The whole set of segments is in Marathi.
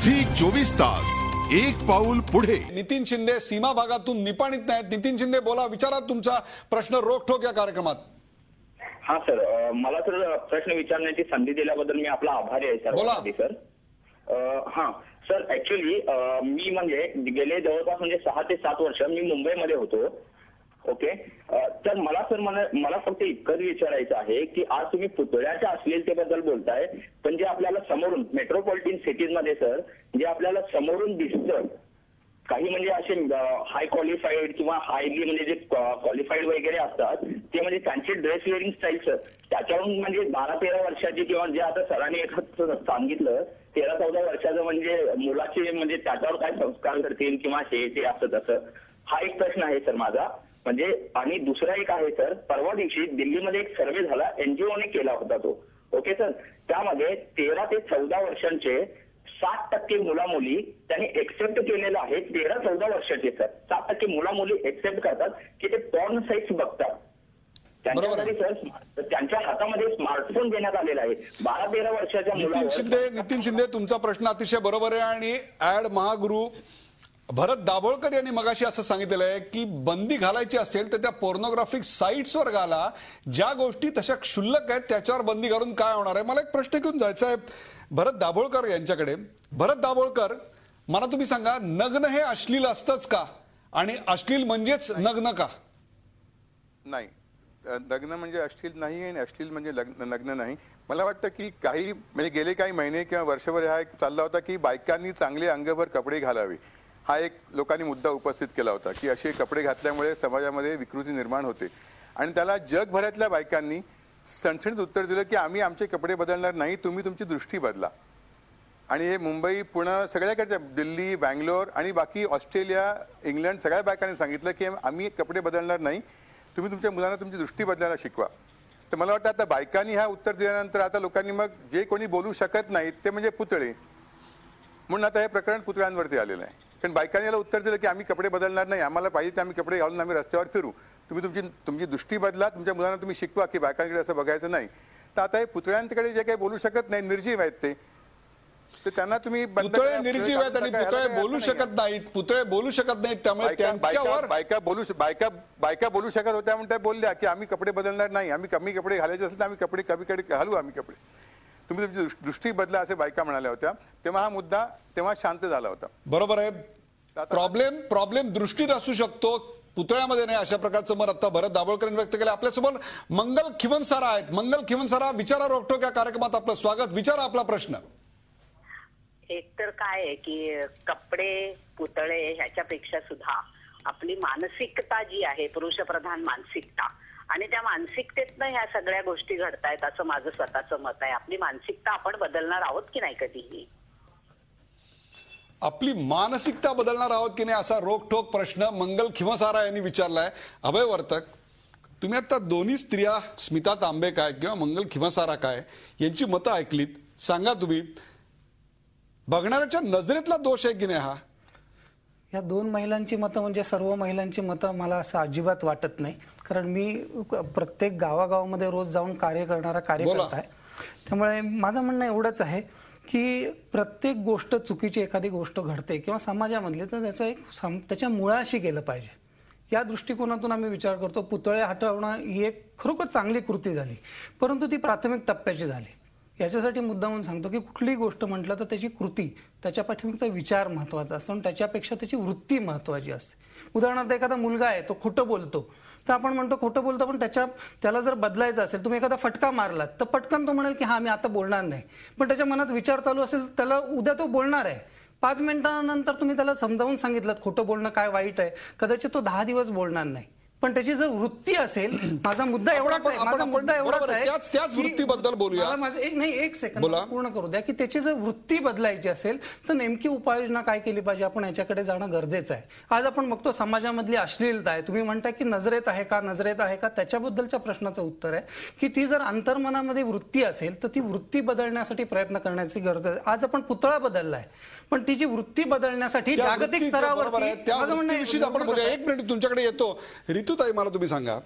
झी 24 तास एक पाऊल पुढे। नितीन शिंदे सीमा भागातून निपाणीत नाहीत। नितीन शिंदे बोला, विचारा तुमचा प्रश्न रोखठोक या कार्यक्रमात। हाँ सर, मला सर प्रश्न विचारण्याची संधी दिल्याबद्दल मी आपला आभारी आहे सर। बोला सर। हां सर, ऍक्च्युली मी म्हणजे गेले जवळपास 6 ते 7 वर्ष मी मुंबईमध्ये होतो। ओके, तर मला फक्त इतकंच विचारायचं आहे की आज तुम्ही पुतळ्याच्या अश्लीलतेबद्दल बोलताय, पण जे आपल्याला समोरून मेट्रोपॉलिटन सिटीजमध्ये सर जे आपल्याला समोरून दिसतं काही म्हणजे असे हाय क्वालिफाईड किंवा हायली म्हणजे जे क्वालिफाईड वगैरे असतात ते म्हणजे त्यांची ड्रेस वेअरिंग स्टाईल सर त्याच्यावरून म्हणजे 12-13 वर्षाची किंवा जे आता सरांनी एखादं सांगितलं 13-14 वर्षाचं म्हणजे मुलाचे म्हणजे त्याच्यावर काय संस्कार करतील किंवा हे ते असं तसं, हा एक प्रश्न आहे सर माझा। म्हणजे आणि दुसरा एक आहे सर, परवा दिवशी दिल्लीमध्ये एक सर्वे झाला, एनजीओने केला होता तो। ओके सर, त्यामध्ये 13 ते 14 वर्षांचे 60% मुला मुली त्यांनी एक्सेप्ट केलेलं आहे। 13-14 वर्षाचे सर 60% मुला मुली एक्सेप्ट करतात की ते पॉर्न साइट्स बघतात। त्यांच्याकडे सर त्यांच्या हातामध्ये स्मार्टफोन देण्यात आलेला आहे। 12-13 वर्षाच्या मुलांवर। नितीन शिंदे तुमचा प्रश्न अतिशय बरोबर आहे आणि ऍड महागुरु भरत दाभोळकर यांनी मगाशी असं सांगितलेलं आहे की बंदी घालायची असेल तर त्या पोर्नोग्राफिक साइट्सवर घाला, ज्या गोष्टी तशा क्षुल्लक आहेत त्याच्यावर बंदी घालून काय होणार आहे। मला एक प्रश्न घेऊन जायचा आहे भरत दाभोळकर यांच्याकडे। भरत दाभोळकर, मला तुम्ही सांगा, नग्न हे अश्लील असतंच का आणि अश्लील म्हणजेच नग्न का? नाही, नग्न म्हणजे अश्लील नाही आणि अश्लील म्हणजे नग्न नाही। मला वाटतं की काही म्हणजे गेले काही महिने किंवा वर्षभर हा एक चालला होता की बायकांनी चांगले अंगभर कपडे घालावे, हा एक लोकांनी मुद्दा उपस्थित केला होता की असे कपडे घातल्यामुळे समाजामध्ये विकृती निर्माण होते आणि त्याला जगभरातल्या बायकांनी सणसणीत उत्तर दिलं की आम्ही आमचे कपडे बदलणार नाही, तुम्ही तुमची दृष्टी बदला। आणि हे मुंबई, पुणे, सगळ्याकडच्या दिल्ली, बँगलोर आणि बाकी ऑस्ट्रेलिया, इंग्लंड सगळ्या बायकांनी सांगितलं की आम्ही कपडे बदलणार नाही, तुम्ही तुमच्या मुलांना तुमची दृष्टी बदलायला शिकवा। तर मला वाटतं आता बायकांनी हा उत्तर दिल्यानंतर आता लोकांनी मग जे कोणी बोलू शकत नाहीत ते म्हणजे पुतळे, म्हणून आता हे प्रकरण पुतळ्यांवरती आलेलं आहे। कारण बायकांनी याला उत्तर दिलं की आम्ही कपडे बदलणार नाही, आम्हाला पाहिजे ते आम्ही कपडे घालून आम्ही रस्त्यावर फिरू, तुम्ही तुमची दृष्टी बदला, तुमच्या मुलांना तुम्ही शिकवा की बायकांकडे असं बघायचं नाही। तर आता हे पुतळ्यांकडे जे काही बोलू शकत नाही, निर्जीव आहेत ते, तर त्यांना तुम्ही पुतळे निर्जीव आहेत आणि पुतळे बोलू शकत नाहीत, पुतळे बोलू शकत नाहीत, त्यामुळे त्यांच्यावर बायका बोलू शकत होत्या म्हणून त्या बोलल्या की आम्ही कपडे बदलणार नाही, आम्ही कमी कपडे घालायचे असेल तर आम्ही कपडे कमी घालू, आम्ही कपडे, तुम्ही तुमची दृष्टी बदला असे बायका म्हणाल्या होत्या। तेव्हा हा मुद्दा तेव्हा शांत झाला होता। बरोबर आहे, प्रॉब्लेम दृष्टीत असू शकतो, पुतळ्यामध्ये नाही, अशा प्रकारचं मत आता भरत दाभोळकरांनी व्यक्त केलं। आपल्यासमोर मंगल खिवनसारा आहेत। मंगल खिवनसारा, विचारा रोखठोक या कार्यक्रमात आपलं स्वागत, विचारा आपला प्रश्न। एक तर काय आहे की कपडे पुतळे ह्याच्यापेक्षा सुद्धा आपली मानसिकता जी आहे, पुरुषप्रधान मानसिकता, आणि त्या मानसिकतेतनं ह्या सगळ्या गोष्टी घडतायत असं माझं स्वतःचं मत आहे। आपली मानसिकता आपण बदलणार आहोत की नाही कधीही? आपली मानसिकता बदलणार आहोत की नाही असा रोखठोक प्रश्न मंगल खिवनसारा यांनी विचारलाय। अभय वर्तक, तुम्ही आता दोन्ही स्त्रिया स्मिता तांबे काय किंवा मंगल खिवनसारा काय यांची मतं ऐकलीत, सांगा तुम्ही बघणाऱ्याच्या नजरेतला दोष आहे की नाही हा? या दोन महिलांची मतं म्हणजे सर्व महिलांची मतं मला असं अजिबात वाटत नाही, कारण मी प्रत्येक गावागावामध्ये रोज जाऊन कार्य करणारा कार्यकर्ता आहे। त्यामुळे माझं म्हणणं एवढंच आहे की प्रत्येक गोष्ट चुकीची एखादी गोष्ट घडते किंवा समाजामधली तर त्याच्या मुळाशी गेलं पाहिजे, या दृष्टिकोनातून आम्ही विचार करतो। पुतळे हटवणं ही एक खरोखर चांगली कृती झाली, परंतु ती प्राथमिक टप्प्याची झाली। याच्यासाठी मुद्दा म्हणून सांगतो की कुठलीही गोष्ट म्हटलं तर त्याची कृती, त्याच्या पाठीमागचा विचार महत्वाचा असतो आणि त्याच्यापेक्षा त्याची वृत्ती महत्वाची असते। उदाहरणार्थ एखादा मुलगा आहे, तो खोटं बोलतो, तर आपण म्हणतो खोटं बोलतो, पण त्याला जर बदलायचं असेल, तुम्ही एखादा फटका मारलात तर पटकन तो म्हणेल की हा मी आता बोलणार नाही, पण त्याच्या मनात विचार चालू असेल, त्याला उद्या तो बोलणार आहे। 5 मिनिटांनंतर तुम्ही त्याला समजावून सांगितलं खोटं बोलणं काय वाईट आहे, कदाचित तो 10 दिवस बोलणार नाही, पण त्याची जर वृत्ती असेल, माझा मुद्दा एवढाच आहे, त्याच वृत्तीबद्दल बोलूया। एक सेकंद पूर्ण करू द्या की त्याची जर वृत्ती बदलायची असेल तर नेमकी उपाययोजना काय केली पाहिजे, आपण याच्याकडे जाणं गरजेचं आहे। आज आपण बघतो समाजामधली अश्लीलता आहे, तुम्ही म्हणता की नजरेत आहे का, त्याच्याबद्दलच्या प्रश्नाचं उत्तर आहे की ती जर अंतर्मनामध्ये वृत्ती असेल तर ती वृत्ती बदलण्यासाठी प्रयत्न करण्याची गरज आहे। आज आपण पुतळा बदललाय, पण तिची वृत्ती बदलण्यासाठी जागतिक स्तरावर आपण बोलूया। 1 मिनिट तुमच्याकडे येतो। ऋतुताई, मला तुम्ही सांगा,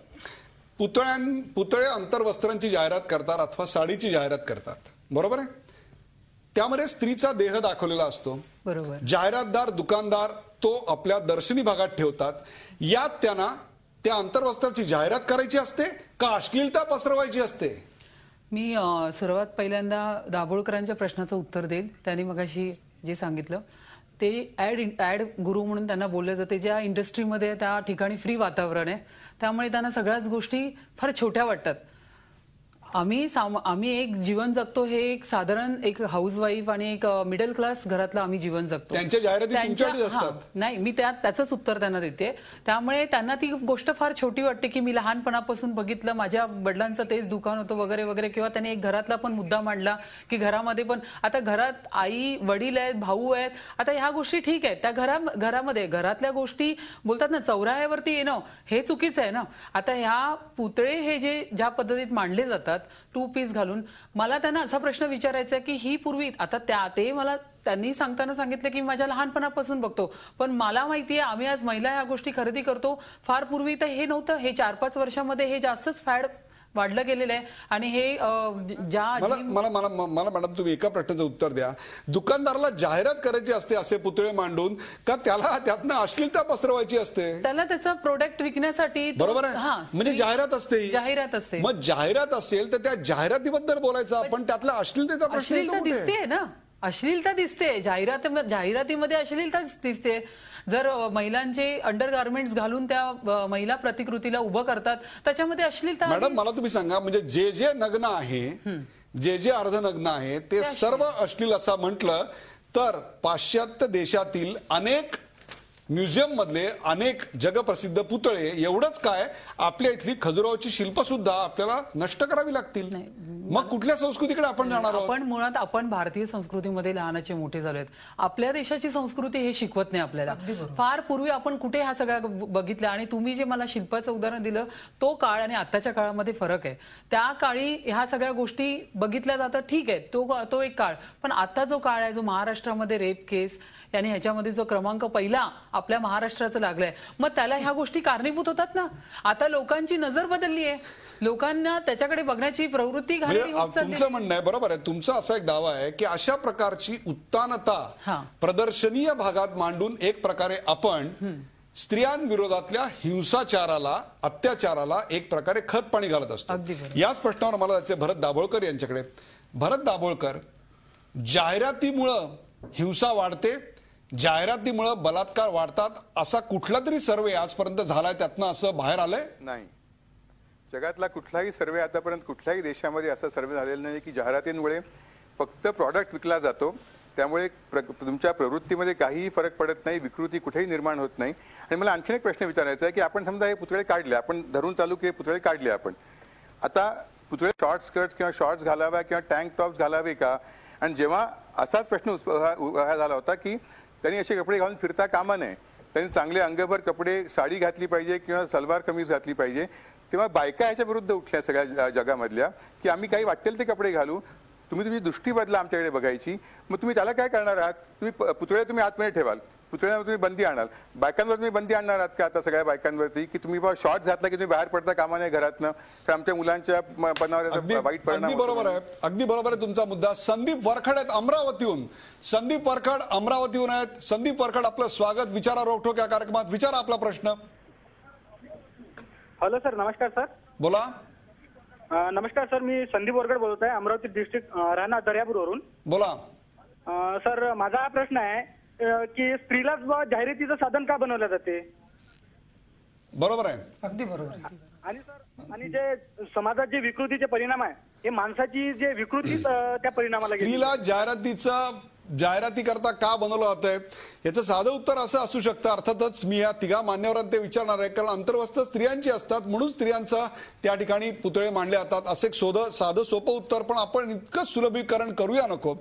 पुतळे अंतर्वस्त्रांची जाहिरात करतात अथवा साडीची जाहिरात करतात, बरोबर आहे? त्यामध्ये स्त्रीचा देह दाखवलेला असतो. बरोबर. जाहिरातदार दुकानदार तो आपल्या दर्शनी भागात ठेवतात. यात त्यांना त्या अंतर्वस्त्राची जाहिरात करायची असते का अश्लीलता पसरवायची असते? मी सर्वात पहिल्यांदा दाभोळकरांच्या प्रश्नाचं उत्तर देईल. त्यांनी मगाशी जे सांगितलं ते ऍड गुरु म्हणून त्यांना बोललं जाते. ज्या इंडस्ट्रीमध्ये त्या ठिकाणी फ्री वातावरण आहे त्यामुळे त्यांना सगळ्याच गोष्टी फार छोट्या वाटतात. आम्ही एक जीवन जगतो हे एक साधारण एक हाऊसवाईफ आणि एक मिडल क्लास घरातलं आम्ही जीवन जगतो. त्यांच्या जाहिराती तुमच्याकडेच असतात. नाही, मी त्याचंच उत्तर त्यांना देते. त्यामुळे त्यांना ती गोष्ट फार छोटी वाटते की मी लहानपणापासून बघितलं माझ्या वडिलांचं तेच दुकान होतं वगैरे वगैरे. किंवा त्यांनी एक घरातला पण मुद्दा मांडला की घरामध्ये पण आता घरात आई वडील आहेत, भाऊ आहेत. आता ह्या गोष्टी ठीक आहेत, त्या घरामध्ये घरातल्या गोष्टी बोलतात ना चौराह्यावरती येणं हे चुकीचं आहे ना. आता ह्या पुतळे हे जे ज्या पद्धतीत मांडले जातात टू पीस घालून, मला त्यांना असा प्रश्न विचारायचा आहे की ही पूर्वी आता ते मला त्यांनी सांगताना सांगितलं की माझ्या लहानपणापासून बघतो, पण मला माहितीये आम्ही आज महिला ह्या गोष्टी खरेदी करतो. फार पूर्वी तर हे नव्हतं. हे 4-5 वर्षामध्ये हे जास्तच फॅड वाढलं गेलेलं आहे. आणि हे मला मॅडम तुम्ही एका प्रश्नाचं उत्तर द्या. दुकानदाराला जाहिरात करायची असते असे पुतळे मांडून का त्याला त्यातनं अश्लीलता पसरवायची असते? त्याला त्याचं प्रोडक्ट विकण्यासाठी. बरोबर आहे, म्हणजे जाहिरात असते. जाहिरात असते. मग जाहिरात असेल तर त्या जाहिरातीबद्दल बोलायचं आपण. त्यातला अश्लीलतेचा प्रश्न दिसते ना, अश्लीलता दिसते जाहिरातीमध्ये अश्लीलता दिसते. जर महिलांचे अंडरगार्मेंट्स घालून त्या महिला प्रतिकृतीला उभं करतात त्याच्यामध्ये अश्लीलता. मॅडम मला तुम्ही सांगा, म्हणजे जे नग्न आहे, जे अर्धनग्न आहे ते सर्व अश्लील असं म्हटलं तर पाश्चात्य देशातील अनेक म्युझियम मधले अनेक जगप्रसिद्ध पुतळे, एवढंच काय आपल्या इथली खजुराहोची शिल्प सुद्धा आपल्याला नष्ट करावी लागतील. मग कुठल्या संस्कृतीकडे आपण जाणार आहोत? मुळात आपण भारतीय संस्कृतीमध्ये लहानाचे मोठे झालोय. आपल्या देशाची संस्कृती हे शिकवत नाही आपल्याला. फार पूर्वी आपण कुठे ह्या सगळ्या बघितल्या. आणि तुम्ही जे मला शिल्पाचं उदाहरण दिलं तो काळ आणि आताच्या काळामध्ये फरक आहे. त्या काळी ह्या सगळ्या गोष्टी बघितल्या जातात, ठीक आहे, तो एक काळ. पण आता जो काळ आहे, जो महाराष्ट्रामध्ये रेप केस आणि ह्याच्यामध्ये जो क्रमांक पहिला आपल्या महाराष्ट्राचं लागलाय, मग त्याला ह्या गोष्टी कारणीभूत होतात ना. आता लोकांची नजर बदलली आहे, लोकांना त्याच्याकडे बघण्याची प्रवृत्ती तुमचं म्हणणं आहे बरोबर आहे. तुमचा असा एक दावा आहे की अशा प्रकारची उत्तानता प्रदर्शनीय भागात मांडून एक प्रकारे आपण स्त्रियांविरोधातल्या हिंसाचाराला, अत्याचाराला एक प्रकारे खत पाणी घालत असतो. याच प्रश्नावर मला जायचं भरत दाभोळकर यांच्याकडे. भरत दाभोळकर, जाहिरातीमुळं हिंसा वाढते, जाहिरातीमुळं बलात्कार वाढतात असा कुठला तरी सर्वे आजपर्यंत झालाय, त्यातनं असं बाहेर आलंय? नाही, जगातला कुठलाही सर्वे आतापर्यंत कुठल्याही देशामध्ये असा सर्वे झालेला नाही की जाहिरातींमुळे फक्त प्रॉडक्ट विकला जातो त्यामुळे तुमच्या प्रवृत्तीमध्ये काहीही फरक पडत नाही, विकृती कुठेही निर्माण होत नाही. आणि मला आणखीन एक प्रश्न विचारायचा आहे की आपण समजा हे पुतळे काढले, आपण धरून चालू की हे पुतळे काढले आपण, आता पुतळे शॉर्ट स्कर्ट्स किंवा शॉर्ट्स घालाव्या किंवा टँक टॉप्स घालावे का? आणि जेव्हा असाच प्रश्न उभा झाला होता की त्यांनी असे कपडे घालून फिरता कामा नये, त्यांनी चांगले अंगभर कपडे, साडी घातली पाहिजे किंवा सलवार कमीज घातली पाहिजे, तेव्हा बायका ह्याच्या विरुद्ध उठल्या सगळ्या जगामधल्या की आम्ही काही वाटेल ते कपडे घालू, तुम्ही तुमची दृष्टी बदला आमच्याकडे बघायची. मग तुम्ही त्याला काय करणार आहात? तुम्ही पुतळे तुम्ही आतमध्ये ठेवाल, पुतळ्यावर तुम्ही बंदी आणाल, बायकांवर तुम्ही बंदी आणणार आहात का आता सगळ्या बायकांवरती की तुम्ही शॉर्ट्स घातला की तुम्ही बाहेर पडता कामा नये घरातनं, तर आमच्या मुलांच्या पणावर वाईट परिणाम. अगदी बरोबर आहे, अगदी बरोबर आहे तुमचा मुद्दा. संदीप वरखड आहेत अमरावतीहून. संदीप वरखड अमरावतीहून आहेत. संदीप वरखड, आपलं स्वागत विचारा रोकठोक या कार्यक्रमात. विचारा आपला प्रश्न. हॅलो सर, नमस्कार सर. बोला. नमस्कार सर, मी संदीप वरखड बोलत आहे, अमरावती डिस्ट्रिक्ट, राहणार दर्यापूरवरून. बोला. सर, माझा हा प्रश्न आहे की स्त्रीला जाहिरातीचं साधन का बनवलं जाते? बरोबर आहे, अगदी बरोबर. आणि सर, आणि जे समाजात जे विकृतीचे परिणाम आहे, हे माणसाची जे विकृती त्या परिणामाला स्त्रीला जाहिराती करता का बनवलं जातंय याचं साधं उत्तर असं असू शकतं. अर्थातच मी या तिघा मान्यवरांना ते विचारणार आहे, कारण अंतर्वस्त्र स्त्रियांची असतात म्हणून स्त्रियांचा त्या ठिकाणी पुतळे मांडले जातात. असं एक साधं सोपं उत्तर, पण आपण इतकं सुलभीकरण करूया नको.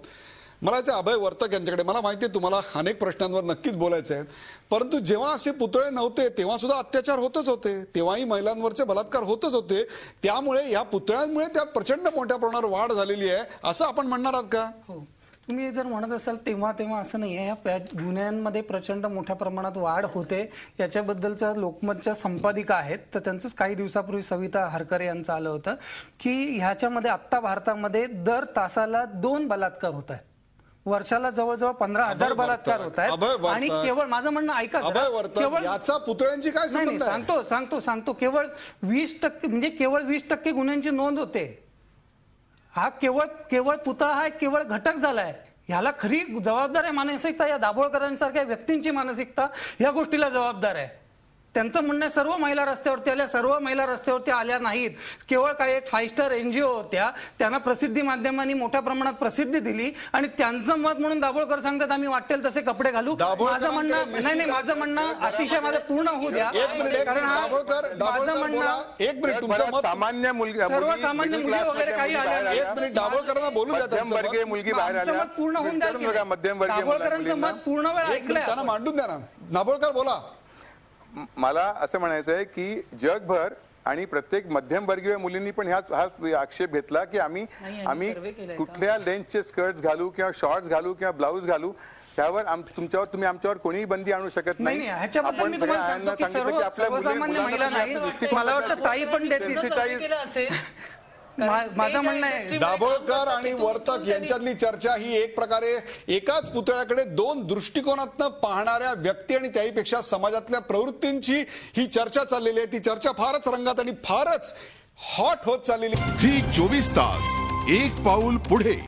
मला याचे अभय वर्तक यांच्याकडे. मला माहिती आहे तुम्हाला अनेक प्रश्नांवर नक्कीच बोलायचं आहे, परंतु जेव्हा असे पुतळे नव्हते तेव्हा सुद्धा अत्याचार होतच होते, तेव्हाही महिलांवरचे बलात्कार होतच होते. त्यामुळे या पुतळ्यांमुळे त्यात प्रचंड मोठ्या प्रमाणावर वाढ झालेली आहे असं आपण म्हणणार आहात का? हो, तुम्ही जर म्हणत असाल तेव्हा असं नाही आहे. या गुन्ह्यांमध्ये प्रचंड मोठ्या प्रमाणात वाढ होते. याच्याबद्दलच्या लोकमतच्या संपादिका आहेत, तर त्यांचंच काही दिवसापूर्वी सविता हरकरे यांचं आलं होतं की ह्याच्यामध्ये आत्ता भारतामध्ये दर तासाला 2 बलात्कार होत आहेत. वर्षाला जवळजवळ 15,000 बलात्कार होत अभय आहेत वर्तक. आणि केवळ माझं म्हणणं ऐका जरा. अभय वर्तक याचा पुतळ्यांची काय नाही, संबंध आहे? सांगतो केवळ 20% म्हणजे केवळ 20% गुन्ह्यांची नोंद होते. हा केवळ पुतळा हा एक केवळ घटक झालाय. ह्याला खरी जबाबदार आहे मानसिकता या दाभोळकरांसारख्या व्यक्तींची मानसिकता या गोष्टीला जबाबदार आहे. त्यांचं म्हणणं आहे सर्व महिला रस्त्यावरती आल्या, सर्व महिला रस्त्यावरती आल्या नाहीत. केवळ काही एक 5 स्टार NGO होत्या, त्यांना प्रसिद्धी माध्यमांनी मोठ्या प्रमाणात प्रसिद्धी दिली आणि त्यांचं मत म्हणून दाभोळकर सांगतात आम्ही वाटेल तसे कपडे घालू. माझं म्हणणं नाही, माझं म्हणणं अतिशय माझं पूर्ण होऊ द्या. कारण माझं म्हणणं एक मिनिट तुमचं मत. सामान्य मुलगी सर्वसामान्य मुली वगैरे काही आल्या एक मिनिट दाभोळकरांना बोलू द्या. मध्यमवर्गीय मुलगी बाहेर आमचं आल्या मत पूर्ण होऊन द्या. मध्यमवर्गीय दाभोळकरांचं मत पूर्ण वेळ एक मिनिट त्यांना मांडून द्या ना. दाभोळकर बोला. मला असं म्हणायचं आहे की जगभर आणि प्रत्येक मध्यमवर्गीय मुलींनी पण हा आक्षेप घेतला की आम्ही कुठल्या लेंथचे स्कर्ट्स घालू किंवा शॉर्ट्स घालू किंवा ब्लाऊज घालू त्यावर तुम्ही आमच्यावर कोणीही बंदी आणू शकत नाही. ह्याच्याबद्दल मी तुम्हाला सांगतो की सर्वसामान्य महिला नाही, मला वाटतं ताई पण देतील. माझं म्हणणं आहे दाभोळकर आणि वर्तक यांच्यातली चर्चा ही एक प्रकारे एकाच पुतळ्याकडे 2 दृष्टिकोनातनं पाहणाऱ्या व्यक्ती आणि त्याहीपेक्षा समाजातल्या प्रवृत्तींची ही चर्चा चाललेली आहे. ती चर्चा फारच रंगात आणि फारच हॉट होत चाललेली. झी 24 तास एक पाऊल पुढे.